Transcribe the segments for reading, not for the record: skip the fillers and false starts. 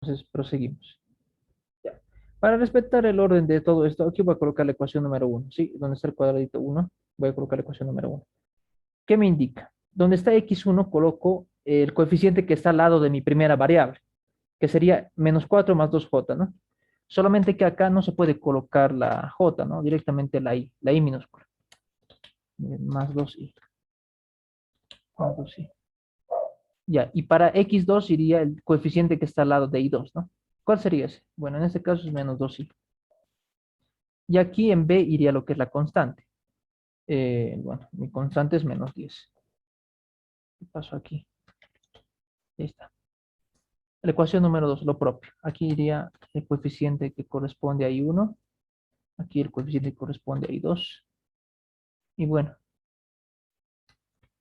Entonces, proseguimos. Ya. Para respetar el orden de todo esto, aquí voy a colocar la ecuación número uno, ¿sí? Donde está el cuadradito uno, voy a colocar la ecuación número uno. ¿Qué me indica? Donde está x1, coloco el coeficiente que está al lado de mi primera variable, que sería menos 4 más 2j, ¿no? Solamente que acá no se puede colocar la j, ¿no? Directamente la i minúscula. Más 2i. Más 2i. Ya, y para x2 iría el coeficiente que está al lado de i2, ¿no? ¿Cuál sería ese? Bueno, en este caso es menos 2i. Y aquí en b iría lo que es la constante. Bueno, mi constante es menos 10. ¿Qué pasó aquí? Ahí está. La ecuación número 2, lo propio. Aquí iría el coeficiente que corresponde a I1. Aquí el coeficiente que corresponde a I2. Y bueno,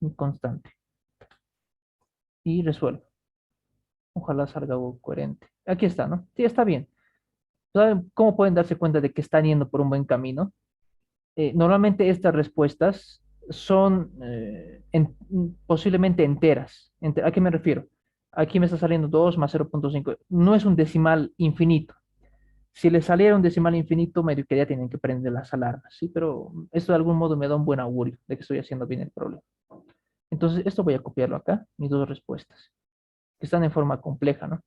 mi constante. Y resuelvo. Ojalá salga algo coherente. Aquí está, ¿no? Sí, está bien. ¿Saben cómo pueden darse cuenta de que están yendo por un buen camino? Normalmente estas respuestas son posiblemente enteras. ¿A qué me refiero? Aquí me está saliendo 2 más 0,5. No es un decimal infinito. Si le saliera un decimal infinito, medio que ya tienen que prender las alarmas, ¿sí? Pero esto de algún modo me da un buen augurio de que estoy haciendo bien el problema. Entonces, esto voy a copiarlo acá, mis dos respuestas, que están en forma compleja, ¿no?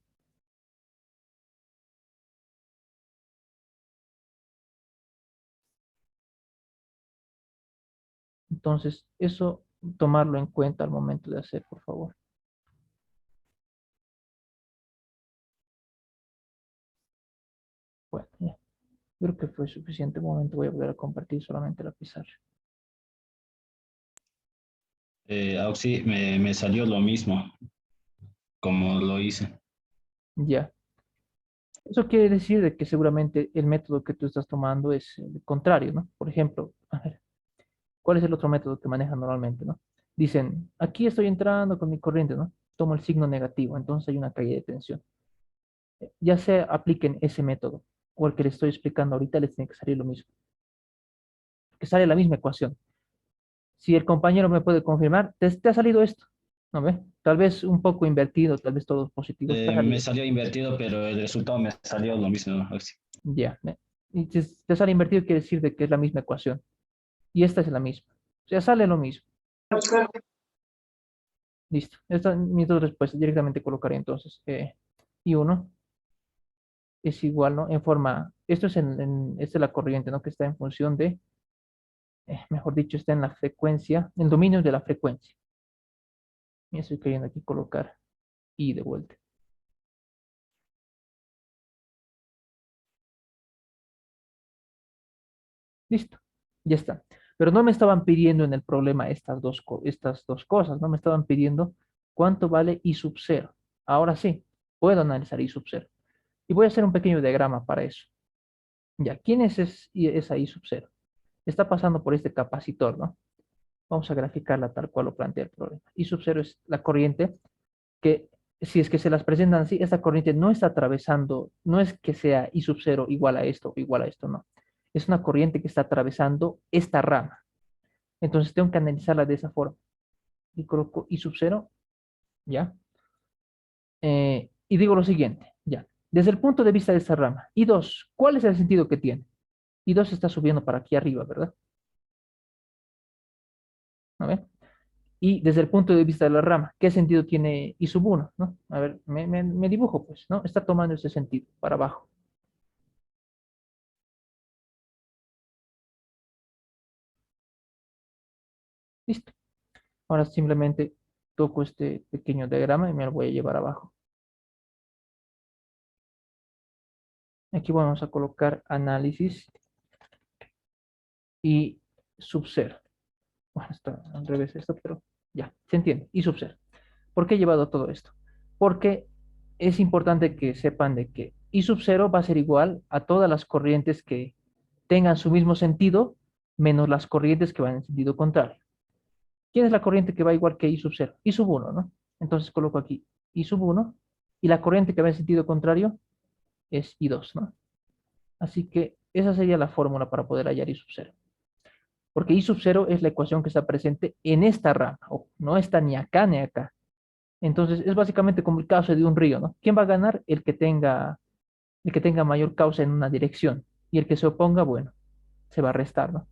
Entonces, eso tomarlo en cuenta al momento de hacer, por favor. Bueno, ya. Creo que fue suficiente. Un momento voy a volver a compartir solamente la pizarra. Auxi, me salió lo mismo como lo hice. Ya. Eso quiere decir de que seguramente el método que tú estás tomando es el contrario, ¿no? Por ejemplo, a ver, ¿cuál es el otro método que manejan normalmente, no? Dicen, aquí estoy entrando con mi corriente, ¿no? Tomo el signo negativo, entonces hay una caída de tensión. Ya se apliquen ese método o el que les estoy explicando ahorita, les tiene que salir lo mismo, que sale la misma ecuación. Si el compañero me puede confirmar, te ha salido esto, ¿no ve? Tal vez un poco invertido, tal vez todos positivos, te ha Me salido. salió invertido, pero el resultado me salió lo mismo, Auxi. Ya, ¿ve? Y si te sale invertido quiere decir de que es la misma ecuación. Y esta es la misma. O sea, sale lo mismo. Listo. Estas son mis dos respuestas. Directamente colocaré entonces y uno es igual, ¿no? En forma, esto es esta es la corriente, ¿no? Que está en función de, mejor dicho, está en la frecuencia, en el dominio de la frecuencia. Y estoy queriendo aquí colocar y de vuelta. Listo. Ya está. Pero no me estaban pidiendo en el problema estas dos cosas, no me estaban pidiendo cuánto vale I sub 0. Ahora sí, puedo analizar I sub 0. Y voy a hacer un pequeño diagrama para eso. Ya, ¿quién es esa I sub 0? Está pasando por este capacitor, ¿no? Vamos a graficarla tal cual lo plantea el problema. I sub 0 es la corriente que, si es que se las presentan así, esta corriente no está atravesando, no es que sea I sub 0 igual a esto o igual a esto, no. Es una corriente que está atravesando esta rama. Entonces tengo que analizarla de esa forma. Y coloco I sub 0, ¿ya? Y digo lo siguiente, ¿ya? Desde el punto de vista de esta rama, I2, ¿cuál es el sentido que tiene? I2 está subiendo para aquí arriba, ¿verdad? A ver. Y desde el punto de vista de la rama, ¿qué sentido tiene I sub 1? ¿No? A ver, me dibujo, pues, ¿no? Está tomando ese sentido, para abajo. Listo. Ahora simplemente toco este pequeño diagrama y me lo voy a llevar abajo. Aquí vamos a colocar análisis y sub 0. Bueno, está al revés esto, pero ya, se entiende. Y sub 0. ¿Por qué he llevado todo esto? Porque es importante que sepan de que I sub 0 va a ser igual a todas las corrientes que tengan su mismo sentido, menos las corrientes que van en sentido contrario. ¿Quién es la corriente que va igual que I sub 0? I sub 1, ¿no? Entonces coloco aquí I sub 1 y la corriente que va en sentido contrario es I2, ¿no? Así que esa sería la fórmula para poder hallar I sub 0. Porque I sub 0 es la ecuación que está presente en esta rama. No está ni acá ni acá. Entonces, es básicamente como el cauce de un río, ¿no? ¿Quién va a ganar? El que tenga mayor causa en una dirección. Y el que se oponga, bueno, se va a restar, ¿no?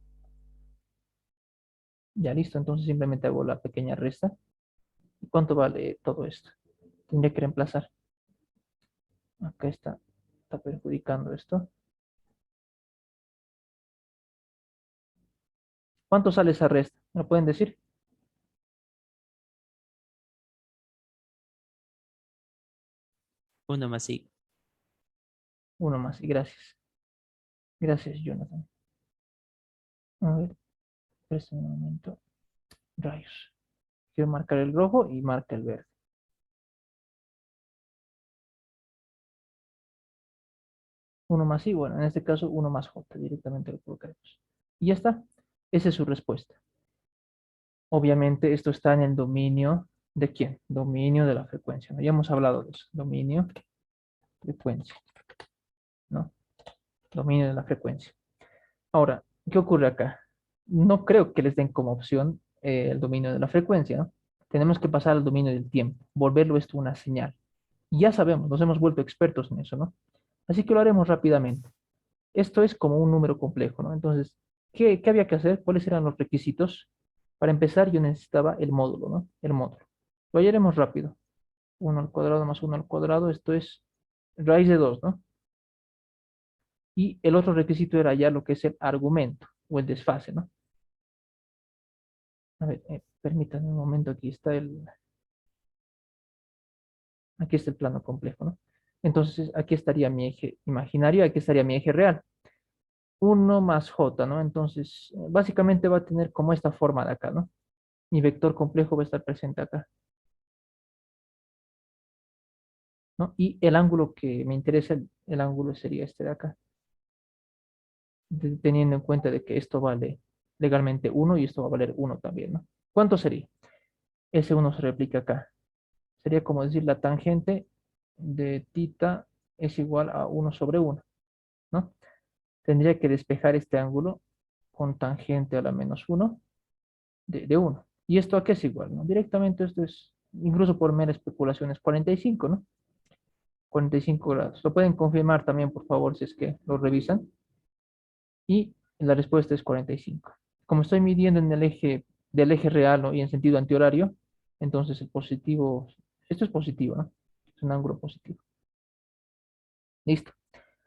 Ya listo, entonces simplemente hago la pequeña resta. ¿Y cuánto vale todo esto? Tendría que reemplazar. Acá está perjudicando esto. ¿Cuánto sale esa resta? ¿Me lo pueden decir? Uno más sí. Uno más, y gracias. Gracias, Jonathan. A ver, préstame un momento. Rayos. Quiero marcar el rojo y marca el verde. Uno más i, bueno, en este caso uno más j, directamente lo colocaremos. Y ya está. Esa es su respuesta. Obviamente esto está en el dominio de quién? Dominio de la frecuencia, ¿no? Ya hemos hablado de eso. Dominio, frecuencia, ¿no? Dominio de la frecuencia. Ahora, ¿qué ocurre acá? No creo que les den como opción el dominio de la frecuencia, ¿no? Tenemos que pasar al dominio del tiempo, volverlo esto una señal. Y ya sabemos, nos hemos vuelto expertos en eso, ¿no? Así que lo haremos rápidamente. Esto es como un número complejo, ¿no? Entonces, ¿qué había que hacer? ¿Cuáles eran los requisitos? Para empezar, yo necesitaba el módulo, ¿no? El módulo. Lo hallaremos rápido. Uno al cuadrado más uno al cuadrado, esto es raíz de 2, ¿no? Y el otro requisito era ya lo que es el argumento o el desfase, ¿no? A ver, permítanme un momento, aquí está el plano complejo, ¿no? Entonces, aquí estaría mi eje imaginario, aquí estaría mi eje real. Uno más j, ¿no? Entonces, básicamente va a tener como esta forma de acá, ¿no? Mi vector complejo va a estar presente acá, ¿no? Y el ángulo que me interesa, el ángulo sería este de acá, teniendo en cuenta de que esto vale legalmente uno y esto va a valer uno también, ¿no? ¿Cuánto sería? Ese uno se replica acá. Sería como decir la tangente de tita es igual a uno sobre uno, ¿no? Tendría que despejar este ángulo con tangente a la menos uno de 1. ¿Y esto a qué es igual, no? Directamente esto es, incluso por mera especulación, es 45, ¿no? 45 grados. Lo pueden confirmar también, por favor, si es que lo revisan. Y la respuesta es 45. Como estoy midiendo en el eje del eje real, ¿no? Y en sentido antihorario, entonces el positivo, esto es positivo, ¿no? Es un ángulo positivo. Listo.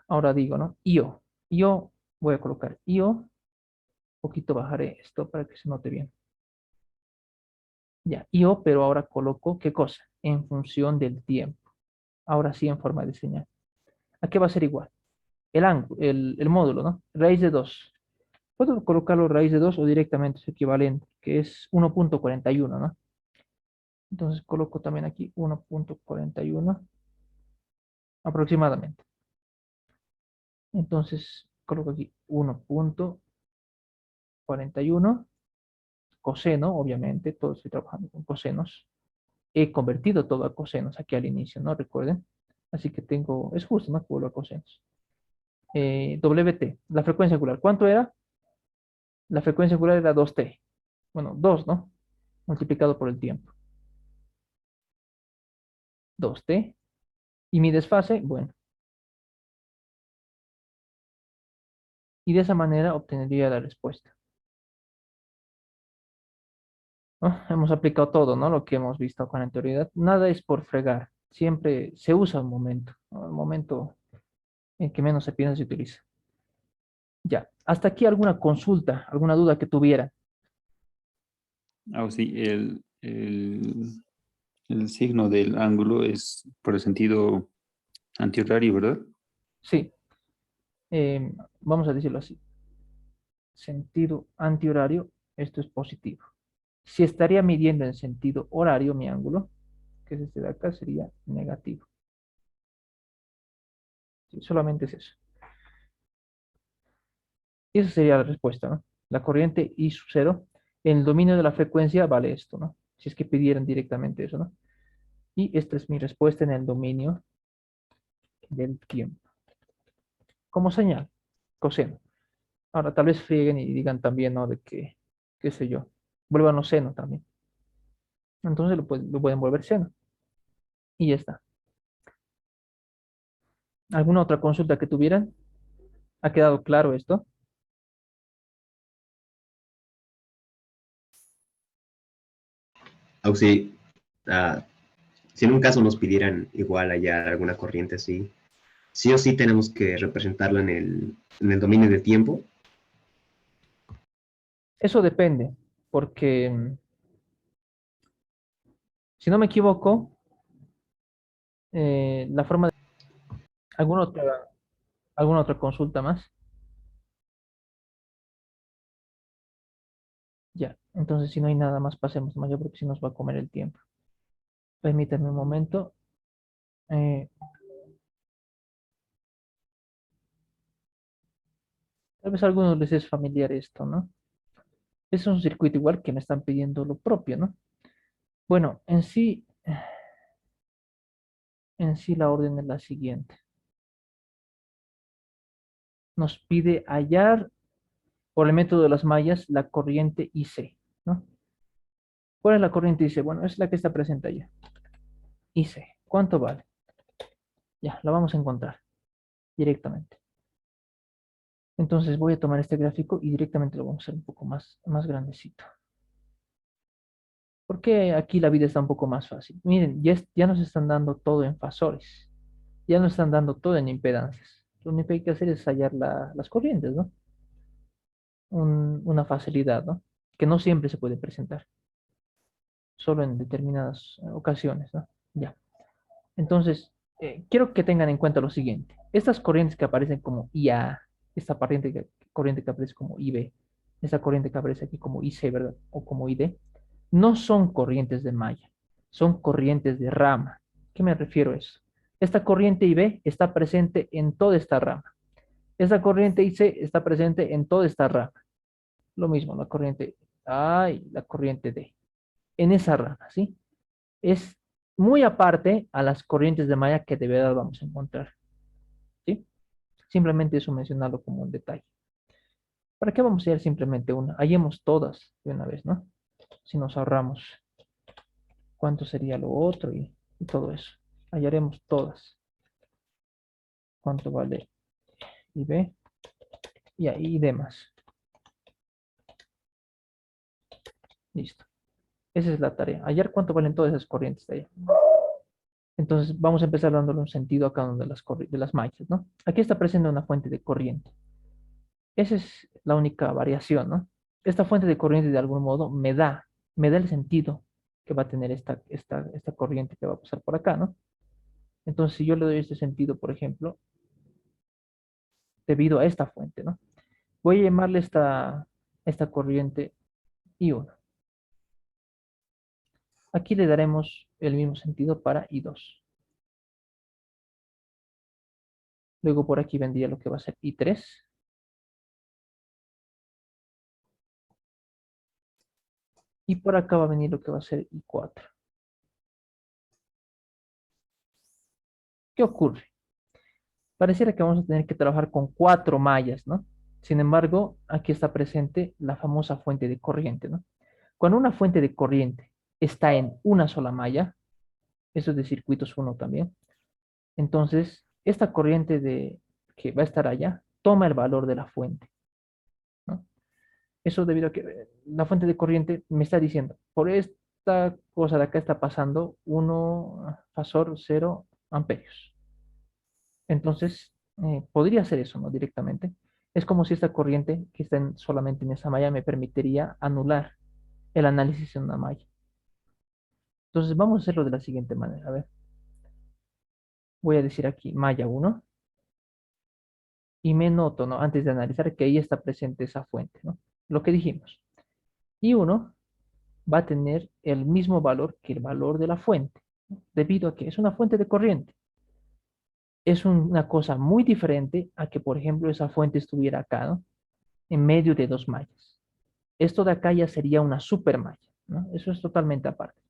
Ahora digo, ¿no? Io. Io, voy a colocar Io. Un poquito bajaré esto para que se note bien. Ya, Io, pero ahora coloco, ¿qué cosa? En función del tiempo. Ahora sí en forma de señal. ¿A qué va a ser igual? El ángulo, el módulo, ¿no? Raíz de 2. Puedo colocarlo raíz de 2 o directamente su equivalente, que es 1.41, ¿no? Entonces coloco también aquí 1.41 aproximadamente. Entonces coloco aquí 1.41 coseno, obviamente, todo estoy trabajando con cosenos. He convertido todo a cosenos aquí al inicio, ¿no? Recuerden. Así que tengo, es justo, ¿no? Vuelvo a cosenos. WT, la frecuencia angular. ¿Cuánto era? La frecuencia angular era 2T. Bueno, 2, ¿no? Multiplicado por el tiempo. 2T. Y mi desfase, bueno. Y de esa manera obtendría la respuesta, ¿no? Hemos aplicado todo, ¿no? Lo que hemos visto con anterioridad. Nada es por fregar. Siempre se usa un momento, ¿no? El momento en que menos se piensa se utiliza. Ya. Hasta aquí alguna consulta, alguna duda que tuviera. Ah, sí, el signo del ángulo es por el sentido antihorario, ¿verdad? Sí. Vamos a decirlo así. Sentido antihorario, esto es positivo. Si estaría midiendo en sentido horario mi ángulo, que es este de acá, sería negativo. Sí, solamente es eso. Y esa sería la respuesta, ¿no? La corriente I sub 0 en el dominio de la frecuencia vale esto, ¿no? Si es que pidieran directamente eso, ¿no? Y esta es mi respuesta en el dominio del tiempo. Como señal, coseno. Ahora, tal vez frieguen y digan también, ¿no? De que, qué sé yo, vuelvan seno también. Entonces lo pueden volver seno. Y ya está. ¿Alguna otra consulta que tuvieran? ¿Ha quedado claro esto? Auxi, ah, si en un caso nos pidieran igual hallar alguna corriente así, sí o sí tenemos que representarla en el dominio de tiempo. Eso depende, porque si no me equivoco, la forma de... ¿Alguna alguna otra consulta más? Ya, entonces si no hay nada más, pasemos más, yo porque si nos va a comer el tiempo. Permítanme un momento. Eh, Tal vez a algunos les es familiar esto, ¿no? Es un circuito igual que me están pidiendo lo propio, ¿no? Bueno, en sí la orden es la siguiente. Nos pide hallar por el método de las mallas la corriente IC, ¿no? ¿Cuál es la corriente IC? Bueno, es la que está presente allá. IC, ¿cuánto vale? Ya, la vamos a encontrar directamente. Entonces voy a tomar este gráfico y directamente lo vamos a hacer un poco más grandecito. ¿Por qué aquí la vida está un poco más fácil? Miren, ya nos están dando todo en fasores. Ya nos están dando todo en impedancias. Lo único que hay que hacer es hallar las corrientes, ¿no? Una facilidad, ¿no? Que no siempre se puede presentar, solo en determinadas ocasiones, ¿no? Ya. Entonces, quiero que tengan en cuenta lo siguiente. Estas corrientes que aparecen como IA, esta corriente que aparece como IB, esta corriente que aparece aquí como IC, ¿verdad? O como ID, no son corrientes de malla, son corrientes de rama. ¿Qué me refiero a eso? Esta corriente IB está presente en toda esta rama. Esta corriente IC está presente en toda esta rama. Lo mismo, la corriente A y la corriente D. En esa rama, ¿sí? Es muy aparte a las corrientes de malla que de verdad vamos a encontrar, ¿sí? Simplemente eso mencionarlo como un detalle. ¿Para qué vamos a ir simplemente una? Hallemos todas de una vez, ¿no? Si nos ahorramos, ¿cuánto sería lo otro? Y todo eso. Hallaremos todas. ¿Cuánto vale I B? Y ahí y demás. Listo. Esa es la tarea. Hallar cuánto valen todas esas corrientes de ahí. Entonces vamos a empezar dándole un sentido a cada una de las mallas, ¿no? Aquí está presente una fuente de corriente. Esa es la única variación, ¿no? Esta fuente de corriente de algún modo me da el sentido que va a tener esta corriente que va a pasar por acá, ¿no? Entonces, si yo le doy este sentido, por ejemplo, debido a esta fuente, ¿no? Voy a llamarle esta corriente I1. Aquí le daremos el mismo sentido para I2. Luego por aquí vendría lo que va a ser I3. Y por acá va a venir lo que va a ser I4. ¿Qué ocurre? Pareciera que vamos a tener que trabajar con 4 mallas, ¿no? Sin embargo, aquí está presente la famosa fuente de corriente, ¿no? Cuando una fuente de corriente está en una sola malla, eso es de circuitos 1 también, entonces esta corriente que va a estar allá toma el valor de la fuente, ¿no? Eso debido a que la fuente de corriente me está diciendo, por esta cosa de acá está pasando 1 fasor 0 amperios. Entonces, podría hacer eso, ¿no? Directamente. Es como si esta corriente que está solamente en esa malla me permitiría anular el análisis en una malla. Entonces, vamos a hacerlo de la siguiente manera. A ver, voy a decir aquí malla 1 y me noto, ¿no? Antes de analizar que ahí está presente esa fuente, ¿no? Lo que dijimos. Y 1 va a tener el mismo valor que el valor de la fuente, ¿no? Debido a que es una fuente de corriente. Es una cosa muy diferente a que, por ejemplo, esa fuente estuviera acá, ¿no? En medio de 2 mallas. Esto de acá ya sería una supermalla, ¿no? Eso es totalmente aparte.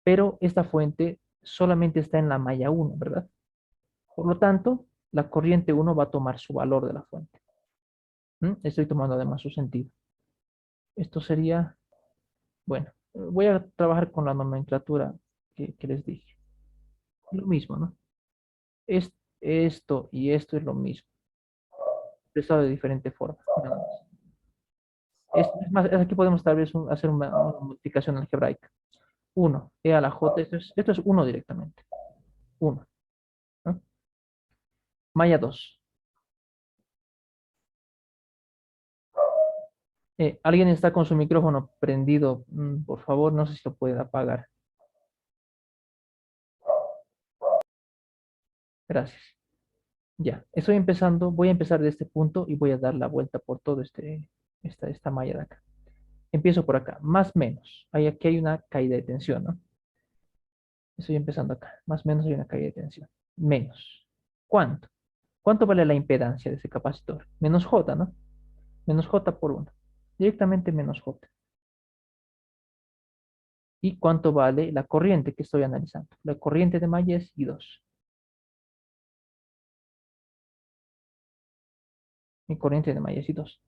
Pero esta fuente solamente está en la malla 1, ¿verdad? Por lo tanto, la corriente 1 va a tomar su valor de la fuente. Estoy tomando además su sentido. Esto sería, bueno, voy a trabajar con la nomenclatura que les dije. Lo mismo, ¿no? Es, esto y esto es lo mismo, expresado de diferente forma. Nada más. Es más, aquí podemos tal vez hacer una modificación algebraica. Uno, e a la j, esto es 1 directamente. Uno, ¿no? Maya 2. ¿Alguien está con su micrófono prendido? Por favor, no sé si lo puede apagar. Gracias. Ya, estoy empezando, voy a empezar de este punto y voy a dar la vuelta por todo esta malla de acá. Empiezo por acá, más menos. Aquí hay una caída de tensión, ¿no? Estoy empezando acá, más menos hay una caída de tensión. Menos. ¿Cuánto? ¿Cuánto vale la impedancia de ese capacitor? Menos J, ¿no? Menos J por 1. Directamente menos J. ¿Y cuánto vale la corriente que estoy analizando? La corriente de malla es I2. Mi corriente de malla es I2.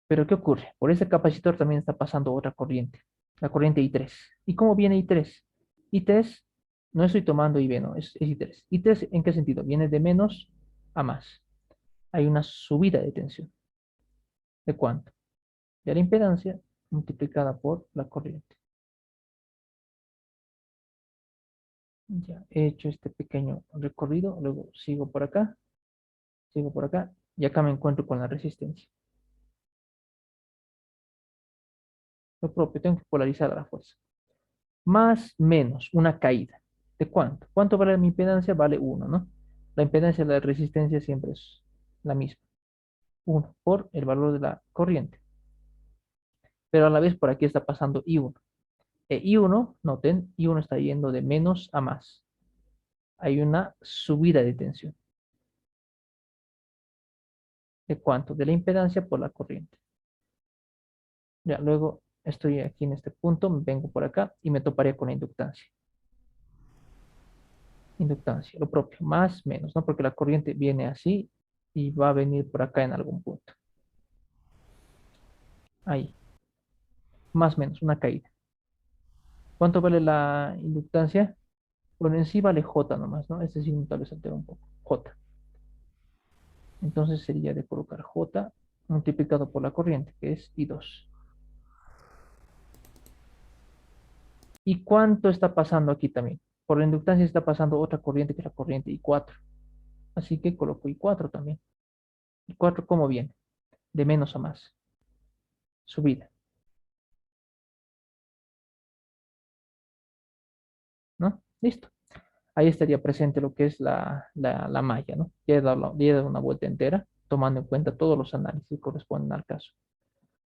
Pero ¿qué ocurre? Por ese capacitor también está pasando otra corriente, la corriente I3. ¿Y cómo viene I3? I3, no estoy tomando IB, no, es I3. ¿I3 en qué sentido? Viene de menos a más. Hay una subida de tensión. ¿De cuánto? De la impedancia multiplicada por la corriente. Ya he hecho este pequeño recorrido, luego sigo por acá, y acá me encuentro con la resistencia. Lo propio, tengo que polarizar a la fuerza. Más menos una caída. ¿De cuánto? ¿Cuánto vale mi impedancia? Vale 1, ¿no? La impedancia de la resistencia siempre es la misma. 1 por el valor de la corriente. Pero a la vez por aquí está pasando I1. I1, noten, I1 está yendo de menos a más. Hay una subida de tensión. ¿De cuánto? De la impedancia por la corriente. Ya, luego estoy aquí en este punto, vengo por acá y me toparía con la inductancia. Inductancia, lo propio, más, menos, ¿no? Porque la corriente viene así y va a venir por acá en algún punto. Ahí, más, menos, una caída. ¿Cuánto vale la inductancia? Bueno, en sí vale J nomás, ¿no? Este signo tal vez altera un poco. J. Entonces sería de colocar J multiplicado por la corriente, que es I2. ¿Y cuánto está pasando aquí también? Por la inductancia está pasando otra corriente que es la corriente I4. Así que coloco I4 también. ¿I4 cómo viene? De menos a más. Subida, ¿no? Listo. Ahí estaría presente lo que es la malla, ¿no? Ya he dado una vuelta entera, tomando en cuenta todos los análisis que corresponden al caso.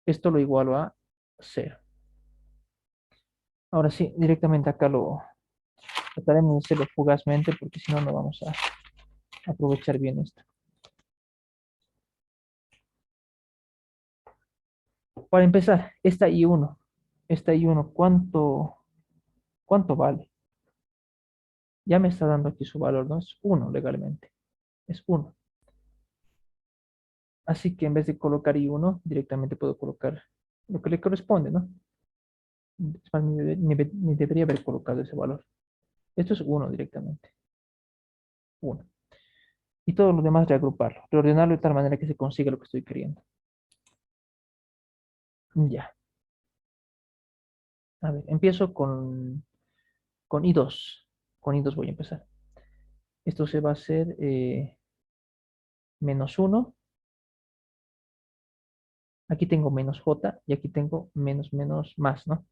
Esto lo igualo a 0. Ahora sí, directamente acá lo trataremos de hacerlo fugazmente porque si no, no vamos a aprovechar bien esto. Para empezar, esta I1, ¿cuánto vale? Ya me está dando aquí su valor, ¿no? Es 1 legalmente. Es 1. Así que en vez de colocar I1, directamente puedo colocar lo que le corresponde, ¿no? Es más, ni debería haber colocado ese valor. Esto es 1 directamente. 1. Y todo lo demás reagruparlo, reordenarlo de tal manera que se consiga lo que estoy queriendo. Ya. A ver, empiezo con I2. Con I2 voy a empezar. Esto se va a hacer menos 1. Aquí tengo menos J y aquí tengo menos, menos, más, ¿no?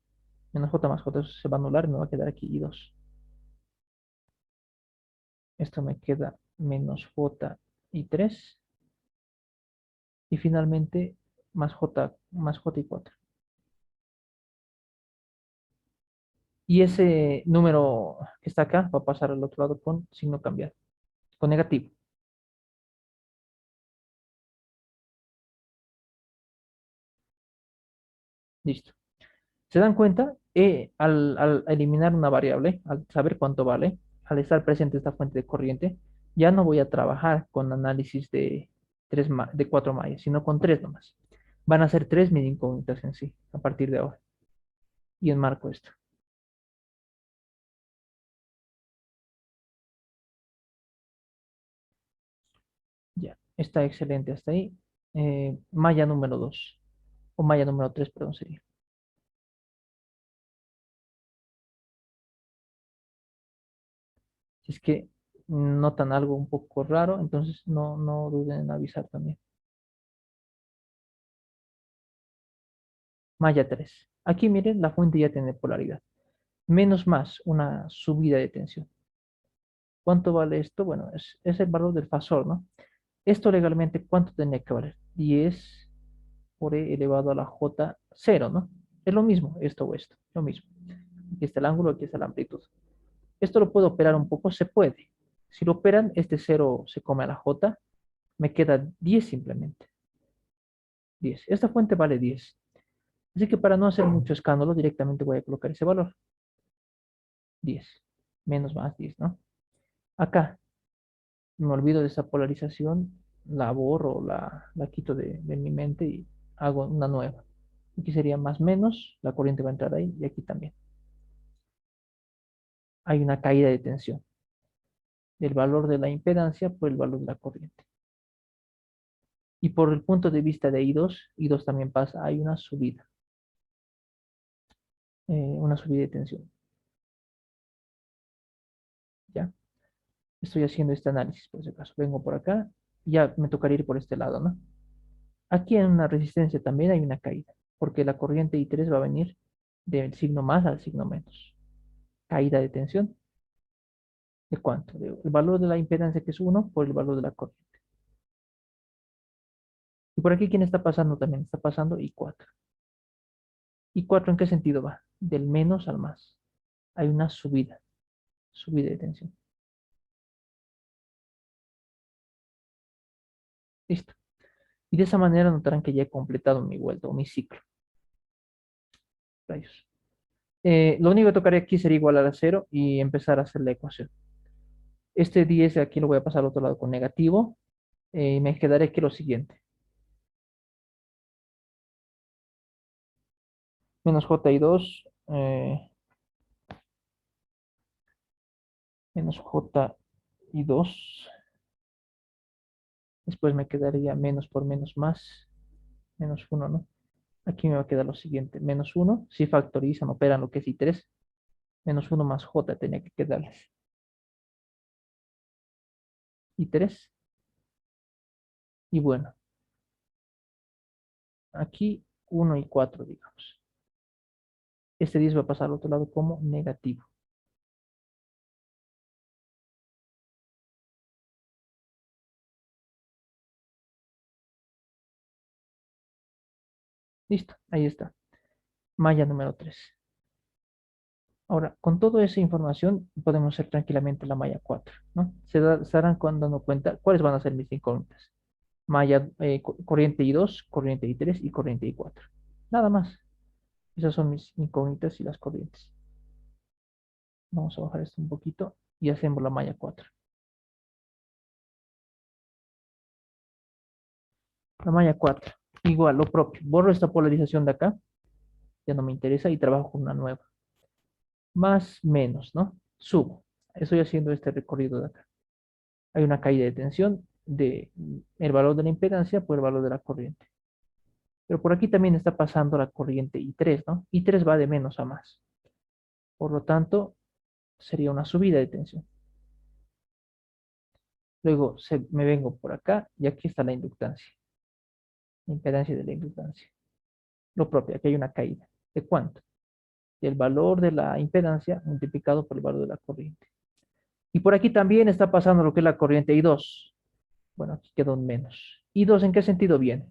Menos J más J, eso se va a anular y me va a quedar aquí I2. Esto me queda menos J y 3. Y finalmente más J y 4. Y ese número que está acá va a pasar al otro lado con signo cambiado, con negativo. Listo. ¿Se dan cuenta? Al eliminar una variable, al saber cuánto vale, al estar presente esta fuente de corriente, ya no voy a trabajar con análisis de 4 mallas, sino con 3 nomás. Van a ser 3 mis incógnitas en sí, a partir de ahora. Y enmarco esto. Ya, está excelente hasta ahí. Malla número 2 o malla número 3, perdón, sería. Si es que notan algo un poco raro, entonces no duden en avisar también. Malla 3. Aquí miren, la fuente ya tiene polaridad. Menos más, una subida de tensión. ¿Cuánto vale esto? Bueno, es el valor del fasor, ¿no? Esto legalmente, ¿cuánto tendría que valer? 10 por E elevado a la J, 0, ¿no? Es lo mismo, esto o esto, lo mismo. Aquí está el ángulo, aquí está la amplitud. Esto lo puedo operar un poco, se puede. Si lo operan, este 0 se come a la J, me queda 10 simplemente. 10. Esta fuente vale 10. Así que para no hacer mucho escándalo, directamente voy a colocar ese valor. 10. Menos más 10, ¿no? Acá, me olvido de esa polarización, la borro, la quito de mi mente y hago una nueva. Aquí sería más menos, la corriente va a entrar ahí y aquí también. Hay una caída de tensión del valor de la impedancia por el valor de la corriente. Y por el punto de vista de I2 también pasa, hay una subida de tensión. ¿Ya? Estoy haciendo este análisis, por si acaso. Vengo por acá, ya me tocaría ir por este lado, ¿no? Aquí en una resistencia también hay una caída, porque la corriente I3 va a venir del signo más al signo menos. Caída de tensión. ¿De cuánto? El valor de la impedancia, que es 1, por el valor de la corriente. Y por aquí, ¿quién está pasando también? Está pasando I4. ¿I4 en qué sentido va? Del menos al más. Hay una subida de tensión. Listo. Y de esa manera notarán que ya he completado mi vuelta o mi ciclo. Rayos. Lo único que tocaría aquí sería igualar a 0 y empezar a hacer la ecuación. Este 10 de aquí lo voy a pasar al otro lado con negativo. Y me quedaré aquí lo siguiente. Menos J2. Menos J2. Después me quedaría menos por menos más. Menos 1, ¿no? Aquí me va a quedar lo siguiente. Menos 1. Si factorizan, operan lo que es I3. Menos 1 más J tenía que quedarles. I3. Y bueno, aquí 1 y 4, digamos. Este 10 va a pasar al otro lado como negativo. Listo, ahí está. Malla número 3. Ahora, con toda esa información podemos hacer tranquilamente la malla 4, ¿no? Se darán dando cuenta cuáles van a ser mis incógnitas. Malla, corriente I2, corriente I3 y corriente I4. Nada más. Esas son mis incógnitas y las corrientes. Vamos a bajar esto un poquito y hacemos la malla 4. La malla 4. Igual, lo propio. Borro esta polarización de acá. Ya no me interesa y trabajo con una nueva. Más, menos, ¿no? Subo. Estoy haciendo este recorrido de acá. Hay una caída de tensión de el valor de la impedancia por el valor de la corriente. Pero por aquí también está pasando la corriente I3, ¿no? I3 va de menos a más. Por lo tanto, sería una subida de tensión. Luego me vengo por acá y aquí está la inductancia. La impedancia de la inductancia. Lo propio, aquí hay una caída. ¿De cuánto? Del valor de la impedancia multiplicado por el valor de la corriente. Y por aquí también está pasando lo que es la corriente I2. Bueno, aquí quedó un menos. ¿I2 en qué sentido viene?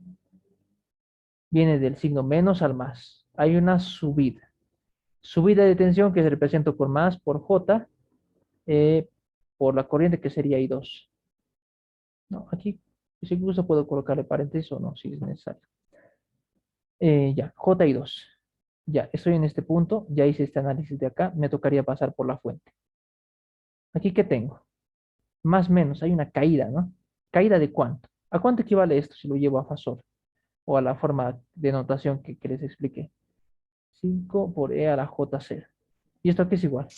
Viene del signo menos al más. Hay una subida. Subida de tensión que se representa por más, por J, eh, por la corriente que sería I2. No, aquí, si gusta, puedo colocarle paréntesis o no, si es necesario. Ya, J2. Ya, estoy en este punto, ya hice este análisis de acá, me tocaría pasar por la fuente. Aquí, ¿qué tengo? Más o menos, hay una caída, ¿no? ¿Caída de cuánto? ¿A cuánto equivale esto si lo llevo a fasor? O a la forma de notación que les expliqué. 5 por E a la J0. ¿Y esto aquí es igual?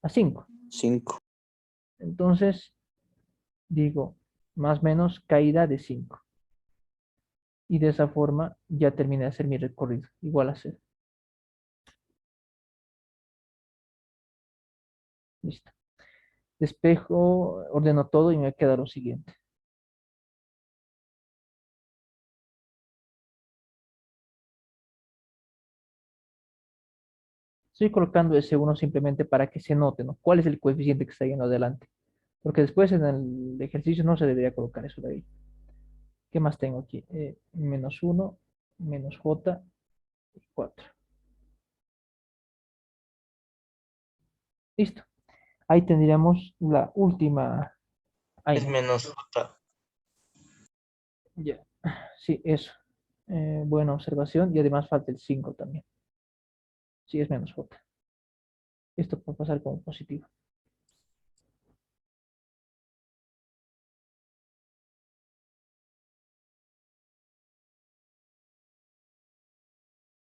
A 5. 5. Entonces, digo, más menos caída de 5. Y de esa forma ya terminé de hacer mi recorrido. Igual a 0. Listo. Despejo, ordeno todo y me queda lo siguiente. Estoy colocando ese 1 simplemente para que se note, ¿no? ¿Cuál es el coeficiente que está yendo adelante? Porque después en el ejercicio no se debería colocar eso de ahí. ¿Qué más tengo aquí? Menos 1, menos j, 4. Listo. Ahí tendríamos la última. Es Ahí. menos j. Ya. Sí, eso. Buena observación. Y además falta el 5 también. Sí, es menos j. Esto puede pasar como positivo.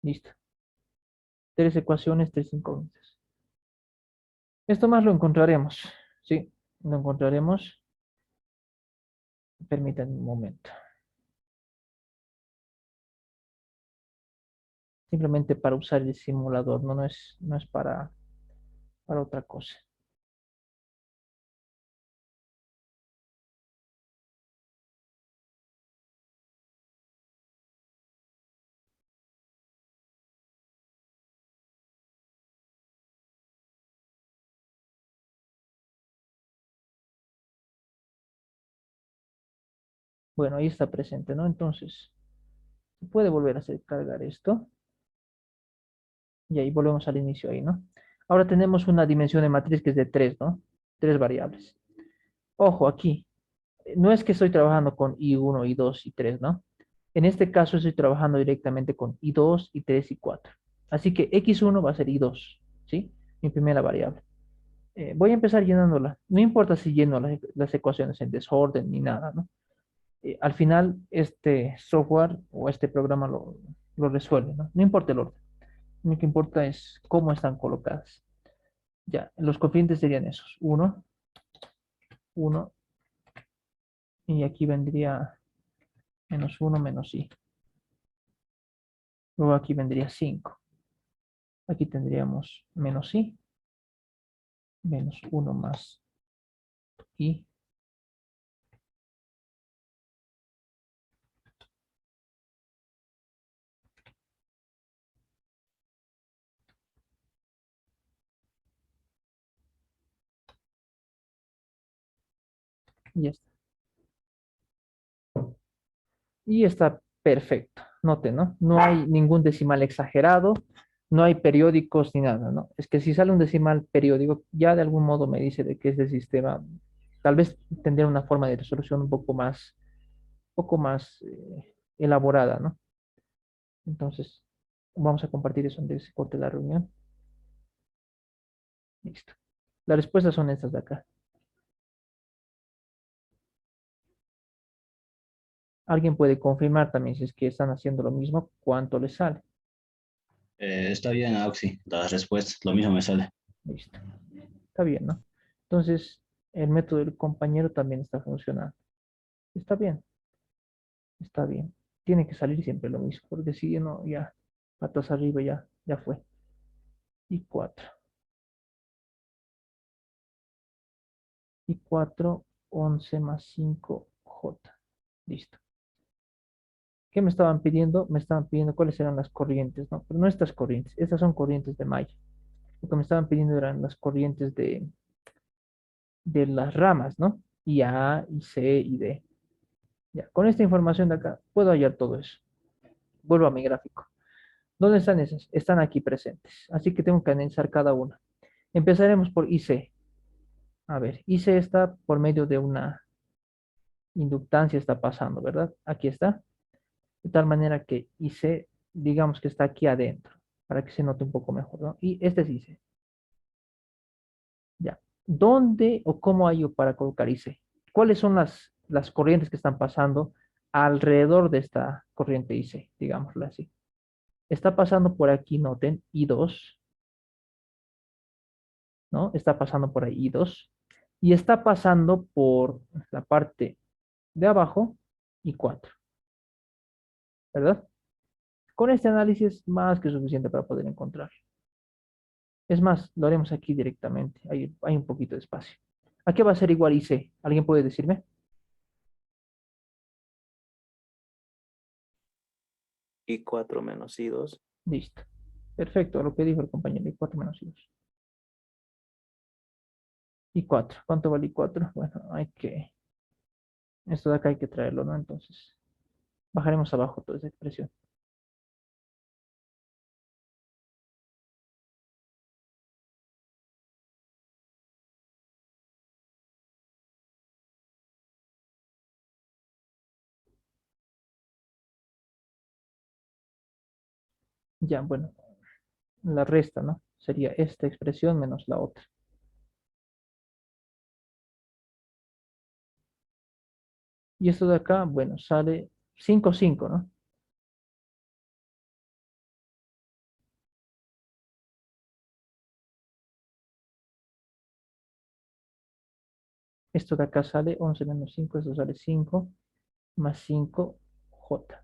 Listo. 3 ecuaciones, 3 incógnitas. Esto más lo encontraremos. Sí, lo encontraremos. Permítanme un momento. Simplemente para usar el simulador, no es para otra cosa. Bueno, ahí está presente, ¿no? Entonces, se puede volver a hacer cargar esto. Y ahí volvemos al inicio ahí, ¿no? Ahora tenemos una dimensión de matriz que es de 3, ¿no? 3 variables. Ojo, aquí, no es que estoy trabajando con I1, I2 y 3, ¿no? En este caso estoy trabajando directamente con I2, I3 y 4. Así que X1 va a ser I2, ¿sí? Mi primera variable. Voy a empezar llenándola. No importa si lleno las ecuaciones en desorden ni nada, ¿no? Al final, este software o este programa lo resuelve, ¿no? No importa el orden. Lo que importa es cómo están colocadas. Ya, los coeficientes serían esos. 1, 1, y aquí vendría menos 1 menos i. Luego aquí vendría 5. Aquí tendríamos menos i, menos 1 más i. Y ya está. Y está perfecto. Note, ¿no? No hay ningún decimal exagerado, no hay periódicos ni nada, ¿no? Es que si sale un decimal periódico, ya de algún modo me dice de que este sistema tal vez tendría una forma de resolución un poco más elaborada, ¿no? Entonces, vamos a compartir eso antes de que se corte la reunión. Listo. Las respuestas son estas de acá. Alguien puede confirmar también si es que están haciendo lo mismo, cuánto les sale. Está bien, Auxi, las respuestas, lo mismo me sale. Listo. Está bien, ¿no? Entonces, el método del compañero también está funcionando. Está bien, está bien. Tiene que salir siempre lo mismo, porque si no, ya, patas arriba, ya fue. Y 4. Y 4, 11 más 5, J. Listo. ¿Qué me estaban pidiendo? Me estaban pidiendo cuáles eran las corrientes, ¿no? Pero no estas corrientes, estas son corrientes de malla. Lo que me estaban pidiendo eran las corrientes de las ramas, ¿no? Y A, y C, y D. Ya, con esta información de acá puedo hallar todo eso. Vuelvo a mi gráfico. ¿Dónde están esas? Están aquí presentes. Así que tengo que analizar cada una. Empezaremos por IC. A ver, IC está por medio de una inductancia, está pasando, ¿verdad? Aquí está. De tal manera que IC, digamos que está aquí adentro, para que se note un poco mejor, ¿no? Y este es IC. Ya. ¿Dónde o cómo hay yo para colocar IC? ¿Cuáles son las corrientes que están pasando alrededor de esta corriente IC, digámoslo así? Está pasando por aquí, noten, I2, ¿no? Está pasando por ahí I2. Y está pasando por la parte de abajo y 4, ¿verdad? Con este análisis más que suficiente para poder encontrar. Es más, lo haremos aquí directamente. Hay un poquito de espacio. ¿A qué va a ser igual IC? ¿Alguien puede decirme? I4 menos I2. Listo. Perfecto, lo que dijo el compañero. I4 menos I2. I4. ¿Cuánto vale I4? Bueno, esto de acá hay que traerlo, ¿no? Entonces, bajaremos abajo toda esa expresión. Ya, bueno, la resta, ¿no? Sería esta expresión menos la otra. Y esto de acá, bueno, sale 5, 5, ¿no? Esto de acá sale 11 menos 5, esto sale 5 más 5J.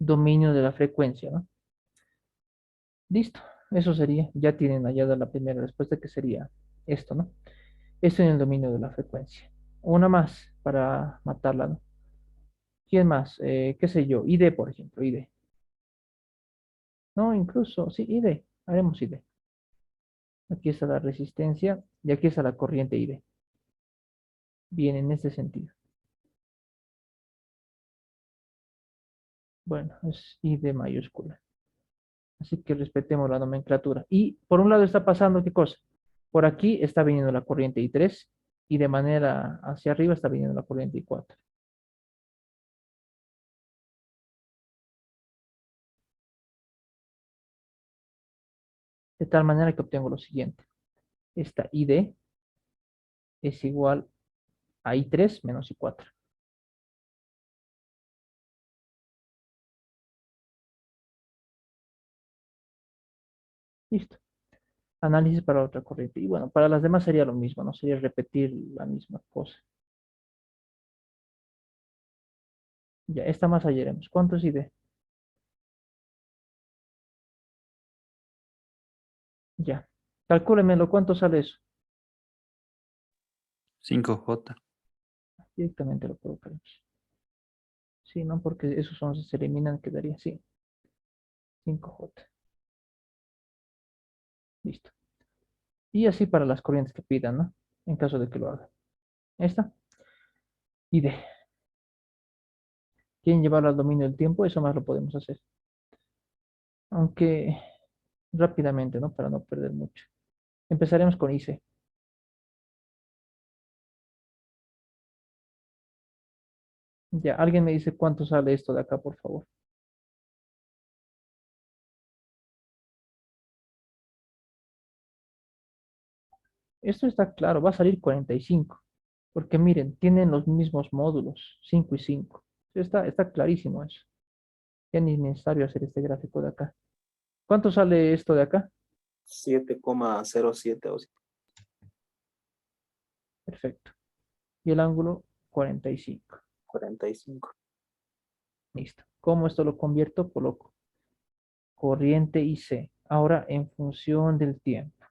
Dominio de la frecuencia, ¿no? Listo, eso sería. Ya tienen hallada la primera respuesta que sería esto, ¿no? Esto en el dominio de la frecuencia. Una más para matarla, ¿no? ¿Quién más? ¿Qué sé yo? ID, por ejemplo, ID. No, incluso, sí, ID. Haremos ID. Aquí está la resistencia y aquí está la corriente ID. Bien, en este sentido. Bueno, es ID mayúscula. Así que respetemos la nomenclatura. Y por un lado está pasando, ¿qué cosa? Por aquí está viniendo la corriente I3 y de manera hacia arriba está viniendo la corriente I4. De tal manera que obtengo lo siguiente. Esta ID es igual a I3 menos I4. Listo. Análisis para otra corriente. Y bueno, para las demás sería lo mismo, no sería repetir la misma cosa. Ya, esta más hallaremos. ¿Cuánto es ID? Ya. Calcúlemelo, ¿cuánto sale eso? 5J. Directamente lo colocaremos. Sí, ¿no? Porque esos 11 se eliminan, quedaría así. 5J. Listo. Y así para las corrientes que pidan, ¿no? En caso de que lo haga. Esta. ID. ¿Quieren llevarlo al dominio del tiempo? Eso más lo podemos hacer. Aunque rápidamente, ¿no? Para no perder mucho. Empezaremos con IC. Ya, alguien me dice cuánto sale esto de acá, por favor. Esto está claro, va a salir 45. Porque miren, tienen los mismos módulos, 5 y 5. Está clarísimo eso. Ya ni es necesario hacer este gráfico de acá. ¿Cuánto sale esto de acá? 7,07 o Perfecto. Y el ángulo 45. 45. Listo. ¿Cómo esto lo convierto? Coloco corriente IC. Ahora en función del tiempo.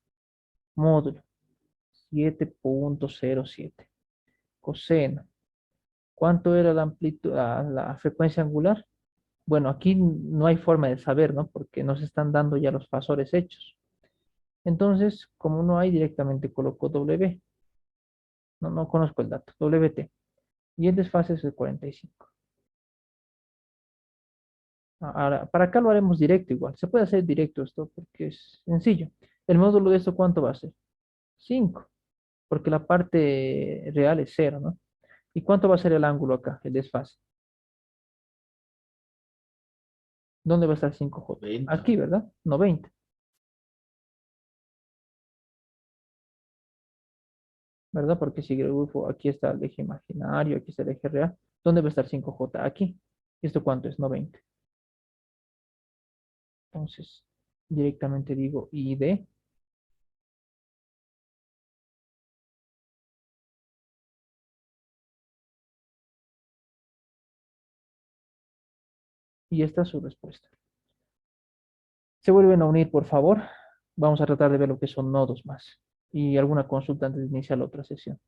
Módulo 7,07. Coseno. ¿Cuánto era la amplitud, la frecuencia angular? Bueno, aquí no hay forma de saber, ¿no? Porque nos están dando ya los fasores hechos. Entonces, como no hay, directamente coloco W. No conozco el dato. WT. Y el desfase es el 45. Ahora, para acá lo haremos directo igual. Se puede hacer directo esto porque es sencillo. ¿El módulo de esto cuánto va a ser? 5, porque la parte real es 0, ¿no? ¿Y cuánto va a ser el ángulo acá, el desfase? ¿Dónde va a estar 5J? 90. Aquí, ¿verdad? 90, ¿verdad? Porque si el grupo, aquí está el eje imaginario, aquí está el eje real. ¿Dónde va a estar 5J? Aquí. ¿Esto cuánto es? 90. Entonces, directamente digo ID Y esta es su respuesta. Se vuelven a unir, por favor. Vamos a tratar de ver lo que son nodos más. Y alguna consulta antes de iniciar la otra sesión.